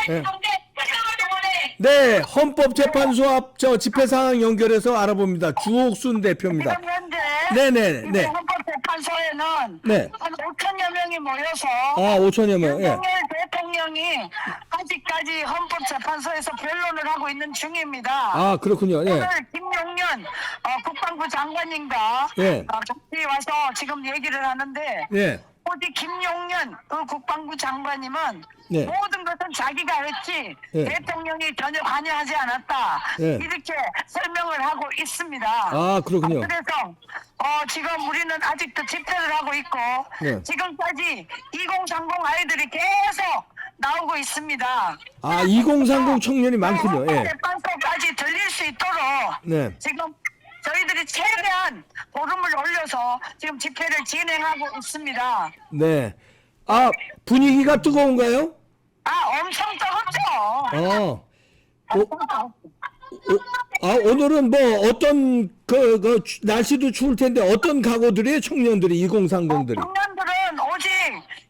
네. 네, 헌법재판소 앞 저 집회 상황 연결해서 알아봅니다. 주옥순 대표입니다. 지금 현재 네네. 헌법재판소에는 네. 한 5천여 명이 모여서 아, 5천여 명. 예. 윤석열 대통령이 아직까지 헌법재판소에서 변론을 하고 있는 중입니다. 아, 그렇군요. 예. 오늘 김용년 국방부 장관님과 예. 같이 와서 지금 얘기를 하는데 예. 오직 김용년 국방부 장관님은 네. 모든 것은 자기가 했지 네. 대통령이 전혀 관여하지 않았다. 네. 이렇게 설명을 하고 있습니다. 아, 그렇군요. 그래서 지금 우리는 아직도 집회를 하고 있고 네. 지금까지 2030 아이들이 계속 나오고 있습니다. 아, 2030 청년이 많군요. 예. 재판소까지 들릴 수 있도록 네. 지금 저희들이 최대한 보름을 올려서 지금 집회를 진행하고 있습니다. 네. 아, 분위기가 뜨거운가요? 엄청 뜨겁죠. 오늘은 뭐 어떤 날씨도 추울 텐데 어떤 각오들이에요, 청년들이 2030들이? 청년들은 오직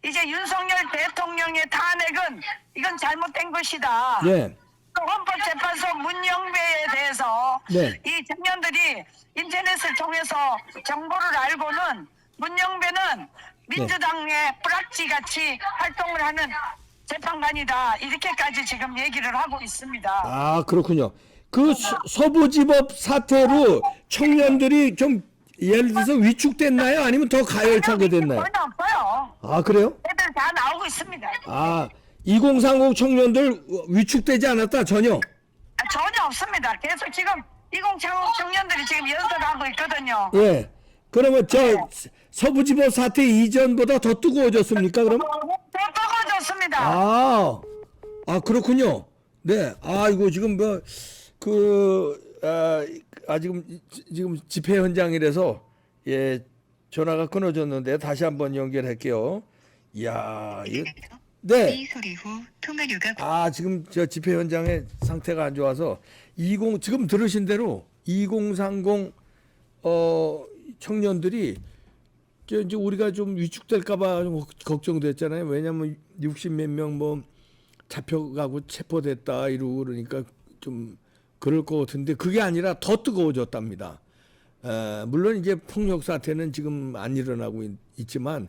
이제 윤석열 대통령의 탄핵은 이건 잘못된 것이다. 네. 헌법재판소 문영배에 대해서 네. 이 청년들이 인터넷을 통해서 정보를 알고는 문영배는 민주당의 뿌락지 같이 활동을 하는 재판관이다. 이렇게까지 지금 얘기를 하고 있습니다. 아, 그렇군요. 그 서부지법 사태로 청년들이 좀 예를 들어서 위축됐나요? 아니면 더 가열차게 됐나요? 전혀 없어요. 아, 그래요? 애들 다 나오고 있습니다. 아, 2030 청년들 위축되지 않았다, 전혀? 전혀 없습니다. 계속 지금 2030 청년들이 지금 연설하고 있거든요. 예. 그러면 서부지법 사태 이전보다 더 뜨거워졌습니까, 그럼? 더 뜨거워졌습니다. 그렇군요. 네. 이거 지금 지금 집회 현장이라서 예, 전화가 끊어졌는데 다시 한번 연결할게요. 이야, 네. 삐 소리 후 통화료가 지금 저 집회 현장의 상태가 안 좋아서 지금 들으신 대로 2030 청년들이 이제 우리가 좀 위축될까봐 좀 걱정됐잖아요. 왜냐하면 60몇 명 뭐 잡혀가고 체포됐다 이러고 그러니까 좀 그럴 것 같은데 그게 아니라 더 뜨거워졌답니다. 물론 이제 폭력 사태는 지금 안 일어나고 있지만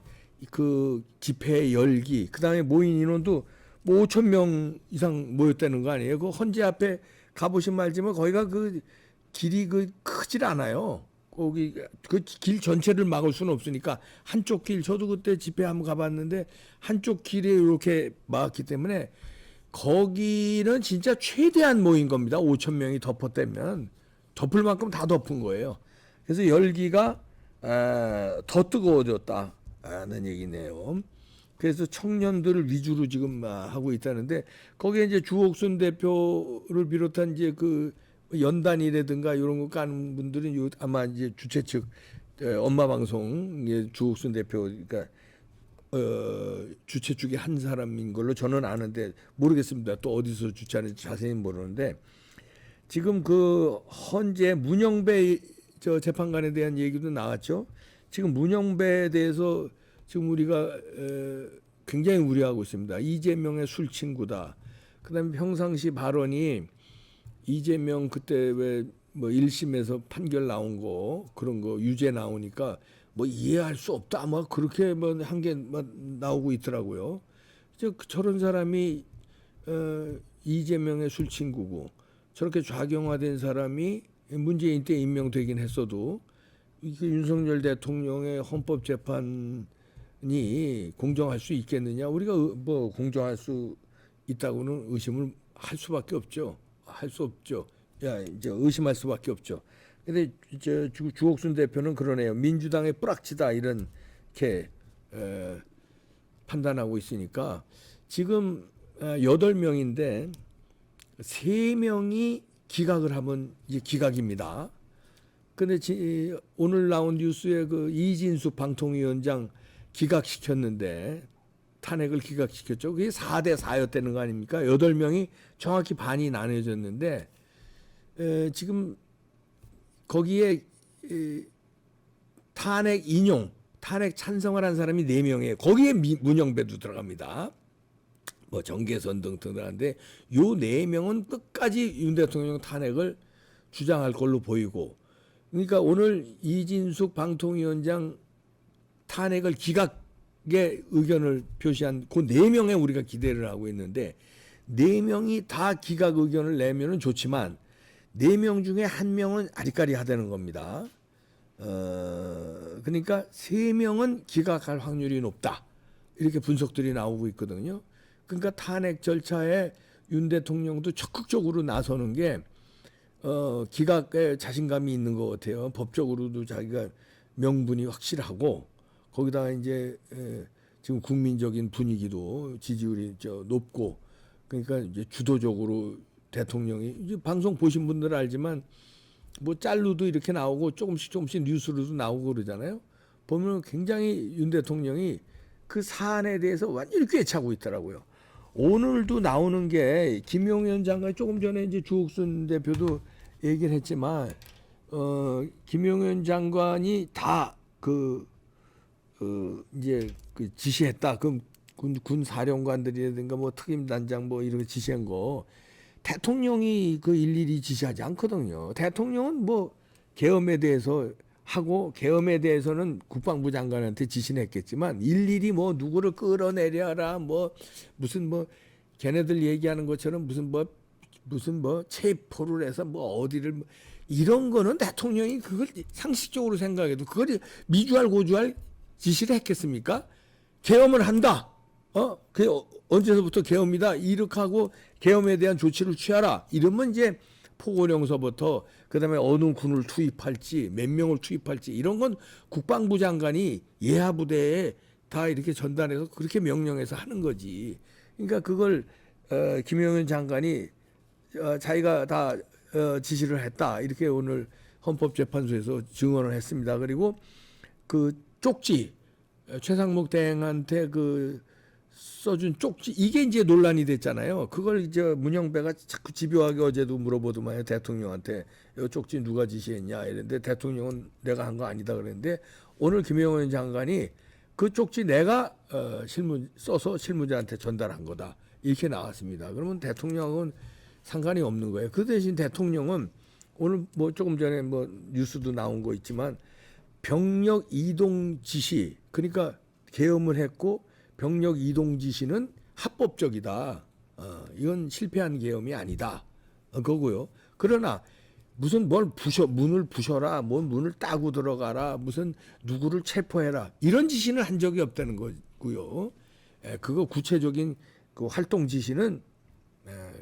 그 집회 열기, 그다음에 모인 인원도 뭐 5천 명 이상 모였다는 거 아니에요? 그 헌재 앞에 가보신 말지만 거기가 그 길이 크질 않아요. 거기 그 길 전체를 막을 수는 없으니까 한쪽 길, 저도 그때 집회 한번 가봤는데 한쪽 길에 이렇게 막았기 때문에 거기는 진짜 최대한 모인 겁니다. 5천 명이 덮었다면 덮을 만큼 다 덮은 거예요. 그래서 열기가 더 뜨거워졌다는 얘기네요. 그래서 청년들을 위주로 지금 하고 있다는데 거기에 이제 주옥순 대표를 비롯한 이제 그 연단이라든가 이런 거 까는 분들은 아마 이제 주최 측 엄마 방송 주옥순 대표 그러니까 주최 쪽의 한 사람인 걸로 저는 아는데 모르겠습니다. 또 어디서 주최하는지 자세히 모르는데 지금 그 헌재 문영배 저 재판관에 대한 얘기도 나왔죠. 지금 문영배에 대해서 지금 우리가 굉장히 우려하고 있습니다. 이재명의 술 친구다. 그다음에 평상시 발언이 이재명 그때 왜 뭐 1심에서 판결 나온 거 그런 거 유죄 나오니까 뭐 이해할 수 없다 아마 그렇게 뭐 한 게 나오고 있더라고요. 저런 사람이 이재명의 술 친구고 저렇게 좌경화된 사람이 문재인 때 임명되긴 했어도 이게 윤석열 대통령의 헌법재판이 공정할 수 있겠느냐? 우리가 뭐 공정할 수 있다고는 의심을 할 수밖에 없죠. 할 수 없죠. 이제 의심할 수밖에 없죠. 근데 이제 주옥순 대표는 그러네요. 민주당의 뿌락치다 이렇게 판단하고 있으니까 지금 8명인데 3명이 기각을 하면 이제 기각입니다. 근데 오늘 나온 뉴스에 그 이진수 방통위원장 기각시켰는데 탄핵을 기각시켰죠. 그게 4대 4였다는 거 아닙니까? 8명이 정확히 반이 나눠졌는데 지금 거기에 탄핵 인용, 탄핵 찬성을 한 사람이 4명이에요. 거기에 문영배도 들어갑니다. 뭐 정계선 등등한데 요 네 명은 끝까지 윤 대통령 탄핵을 주장할 걸로 보이고, 그러니까 오늘 이진숙 방통위원장 탄핵을 기각의 의견을 표시한 그 네 명에 우리가 기대를 하고 있는데, 네 명이 다 기각 의견을 내면은 좋지만 네 명 중에 한 명은 아리까리하다는 겁니다. 그러니까 세 명은 기각할 확률이 높다, 이렇게 분석들이 나오고 있거든요. 그러니까 탄핵 절차에 윤 대통령도 적극적으로 나서는 게 기각에 자신감이 있는 것 같아요. 법적으로도 자기가 명분이 확실하고, 거기다가 이제 지금 국민적인 분위기도 지지율이 높고, 그러니까 이제 주도적으로 대통령이, 이제 방송 보신 분들은 알지만 뭐 짤로도 이렇게 나오고 조금씩 뉴스로도 나오고 그러잖아요. 보면 굉장히 윤 대통령이 그 사안에 대해서 완전히 꿰차고 있더라고요. 오늘도 나오는 게 김용현 장관이 조금 전에 이제 주옥순 대표도 얘기를 했지만 김용현 장관이 다 이제 그 지시했다. 그럼 군 사령관들이라든가 뭐 특임단장 뭐 이런 거 지시한 거 대통령이 그 일일이 지시하지 않거든요. 대통령은 뭐 계엄에 대해서 하고, 계엄에 대해서는 국방부 장관한테 지시는 했겠지만 일일이 뭐 누구를 끌어내려라, 뭐 무슨 뭐 걔네들 얘기하는 것처럼 무슨 뭐 체포를 해서 뭐 어디를 이런 거는 대통령이 그걸 상식적으로 생각해도 그걸 미주알 고주알 지시를 했겠습니까? 계엄을 한다. 그 언제서부터 계엄이다. 이렇게 하고 계엄에 대한 조치를 취하라. 이러면 이제 포고령서부터 그다음에 어느 군을 투입할지, 몇 명을 투입할지 이런 건 국방부 장관이 예하 부대에 다 이렇게 전달해서 그렇게 명령해서 하는 거지. 그러니까 그걸 김용현 장관이 자기가 다 지시를 했다, 이렇게 오늘 헌법재판소에서 증언을 했습니다. 그리고 그 쪽지, 최상목 대행한테 그 써준 쪽지, 이게 이제 논란이 됐잖아요. 그걸 이제 문영배가 자꾸 집요하게 어제도 물어보더만요. 대통령한테 이 쪽지 누가 지시했냐 이랬는데 대통령은 내가 한 거 아니다 그랬는데, 오늘 김용현 장관이 그 쪽지 내가 써서 실무자한테 전달한 거다, 이렇게 나왔습니다. 그러면 대통령은 상관이 없는 거예요. 그 대신 대통령은 오늘 뭐 조금 전에 뭐 뉴스도 나온 거 있지만 병력 이동 지시, 그러니까 계엄을 했고 병력 이동 지시는 합법적이다. 이건 실패한 계엄이 아니다. 그거고요. 그러나 무슨 문을 부셔라, 뭐 문을 따고 들어가라, 무슨 누구를 체포해라, 이런 지시는 한 적이 없다는 거고요. 그거 구체적인 그 활동 지시는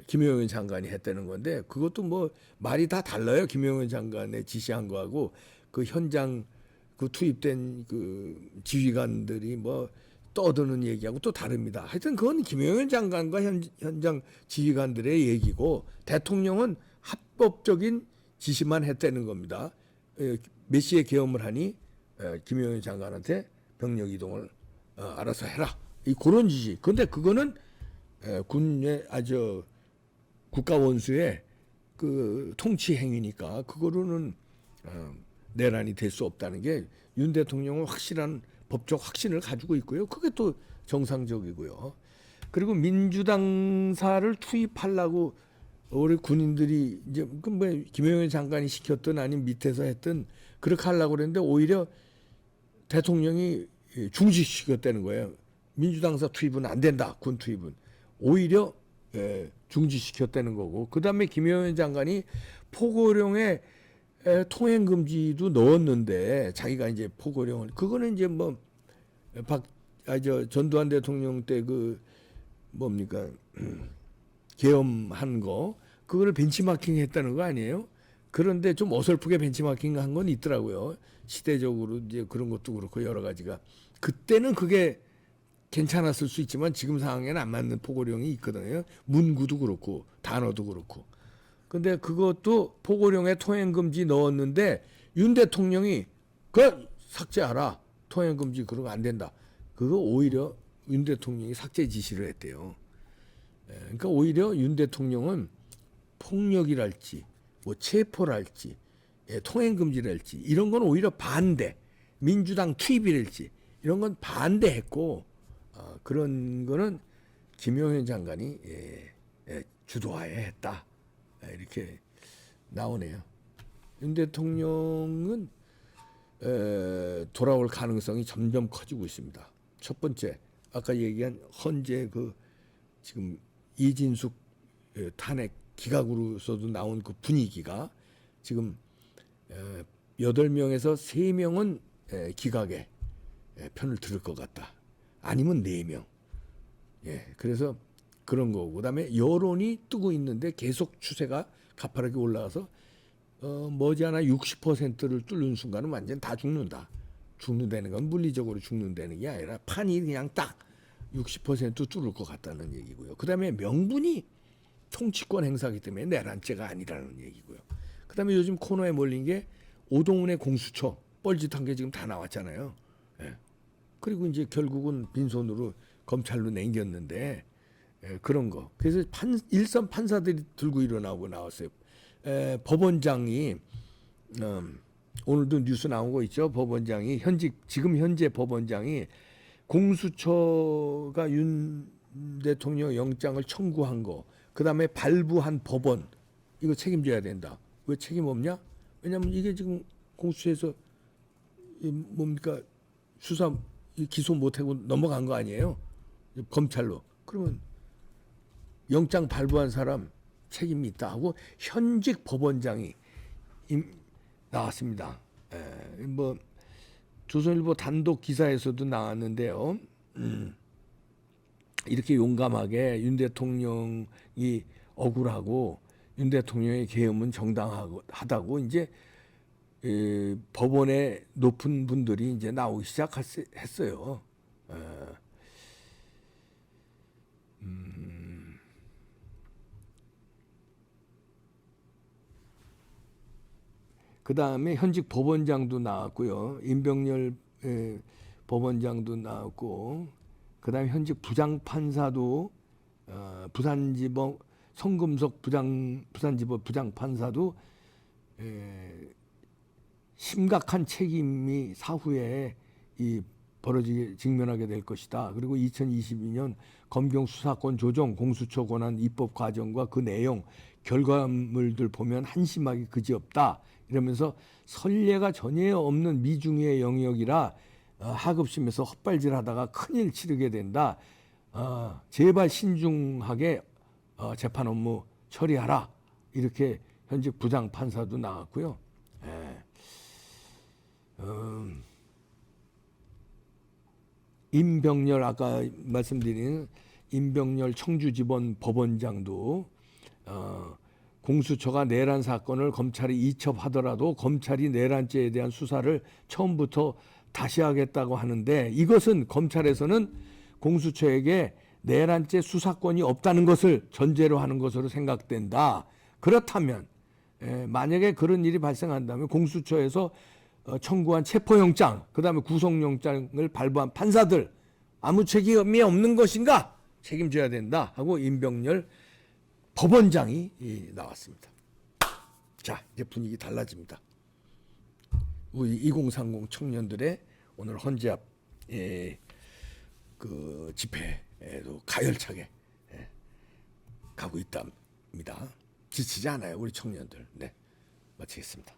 김용현 장관이 했다는 건데, 그것도 뭐 말이 다 달라요. 김용현 장관의 지시한 거하고 그 현장 그 투입된 그 지휘관들이 뭐 떠드는 얘기하고 또 다릅니다. 하여튼 그건 김용현 장관과 현장 지휘관들의 얘기고, 대통령은 합법적인 지시만 했다는 겁니다. 몇 시에 계엄을 하니 김용현 장관한테 병력 이동을 알아서 해라, 이 그런 지시. 근데 그거는 군의 아주 국가 원수의 그 통치 행위니까 그거로는 내란이 될 수 없다는 게 윤 대통령은 확실한 법적 확신을 가지고 있고요. 그게 또 정상적이고요. 그리고 민주당사를 투입하려고 우리 군인들이 이제 뭐 김용현 장관이 시켰든 아니면 밑에서 했든 그렇게 하려고 그랬는데 오히려 대통령이 중지시켰다는 거예요. 민주당사 투입은 안 된다. 군 투입은 오히려 중지시켰다는 거고, 그 다음에 김용현 장관이 포고령에 통행 금지도 넣었는데, 자기가 이제 포고령을, 그거는 이제 뭐 전두환 대통령 때 그 뭡니까 계엄한 거, 그거를 벤치마킹 했다는 거 아니에요? 그런데 좀 어설프게 벤치마킹 한 건 있더라고요. 시대적으로 이제 그런 것도 그렇고 여러 가지가 그때는 그게 괜찮았을 수 있지만 지금 상황에는 안 맞는 포고령이 있거든요. 문구도 그렇고 단어도 그렇고. 근데 그것도 포고령에 통행금지 넣었는데 윤 대통령이 그 삭제하라, 통행금지 그런 거 안 된다. 그거 오히려 윤 대통령이 삭제 지시를 했대요. 그러니까 오히려 윤 대통령은 폭력이랄지 뭐 체포랄지 통행금지랄지 이런 건 오히려 반대, 민주당 투입이랄지 이런 건 반대했고, 그런 거는 김용현 장관이 주도하에 했다. 이렇게 나오네요. 윤 대통령은 돌아올 가능성이 점점 커지고 있습니다. 첫 번째, 아까 얘기한 헌재 그 지금 이진숙 탄핵 기각으로서도 나온 그 분위기가 지금 8명에서 3명은 기각에 편을 들을 것 같다. 아니면 4명. 그래서 그런 거고. 그다음에 여론이 뜨고 있는데 계속 추세가 가파르게 올라가서 머지않아 60%를 뚫는 순간은 완전 다 죽는다. 죽는다는 건 물리적으로 죽는다는 게 아니라 판이 그냥 딱 60% 뚫을 것 같다는 얘기고요. 그다음에 명분이 통치권 행사기 때문에 내란죄가 아니라는 얘기고요. 그다음에 요즘 코너에 몰린 게 오동훈의 공수처 뻘짓한 게 지금 다 나왔잖아요. 그리고 이제 결국은 빈손으로 검찰로 남겼는데 그런 거. 그래서 일선 판사들이 들고 일어나고 나왔어요. 법원장이 오늘도 뉴스 나온 거 있죠. 법원장이 지금 현재 법원장이 공수처가 윤 대통령 영장을 청구한 거, 그다음에 발부한 법원 이거 책임져야 된다. 왜 책임 없냐? 왜냐하면 이게 지금 공수처에서 뭡니까 수사 기소 못하고 넘어간 거 아니에요? 검찰로. 그러면 영장 발부한 사람 책임이 있다 하고 현직 법원장이 나왔습니다. 뭐 조선일보 단독 기사에서도 나왔는데요. 이렇게 용감하게 윤 대통령이 억울하고 윤 대통령의 계엄은 정당하다고 이제 법원의 높은 분들이 이제 나오기 시작했어요. 그 다음에 현직 법원장도 나왔고요. 임병렬 법원장도 나왔고, 그 다음에 현직 부장판사도 부산지법 성금석 부산지법 부장판사도 심각한 책임이 사후에 직면하게 될 것이다. 그리고 2022년 검경 수사권 조정 공수처 권한 입법 과정과 그 내용 결과물들 보면 한심하기 그지없다. 이러면서 선례가 전혀 없는 미중의 영역이라 하급심에서 헛발질하다가 큰일 치르게 된다. 제발 신중하게 재판 업무 처리하라. 이렇게 현직 부장 판사도 나왔고요. 임병렬 아까 말씀드린 임병렬 청주지법 법원장도 공수처가 내란 사건을 검찰이 이첩하더라도 검찰이 내란죄에 대한 수사를 처음부터 다시 하겠다고 하는데 이것은 검찰에서는 공수처에게 내란죄 수사권이 없다는 것을 전제로 하는 것으로 생각된다. 그렇다면 만약에 그런 일이 발생한다면 공수처에서 청구한 체포영장, 그다음에 구속영장을 발부한 판사들 아무 책임이 없는 것인가? 책임져야 된다 하고 임병렬 법원장이 나왔습니다. 자, 이제 분위기 달라집니다. 우리 2030 청년들의 오늘 헌재 앞 그 집회에도 가열차게 가고 있답니다. 지치지 않아요, 우리 청년들. 네, 마치겠습니다.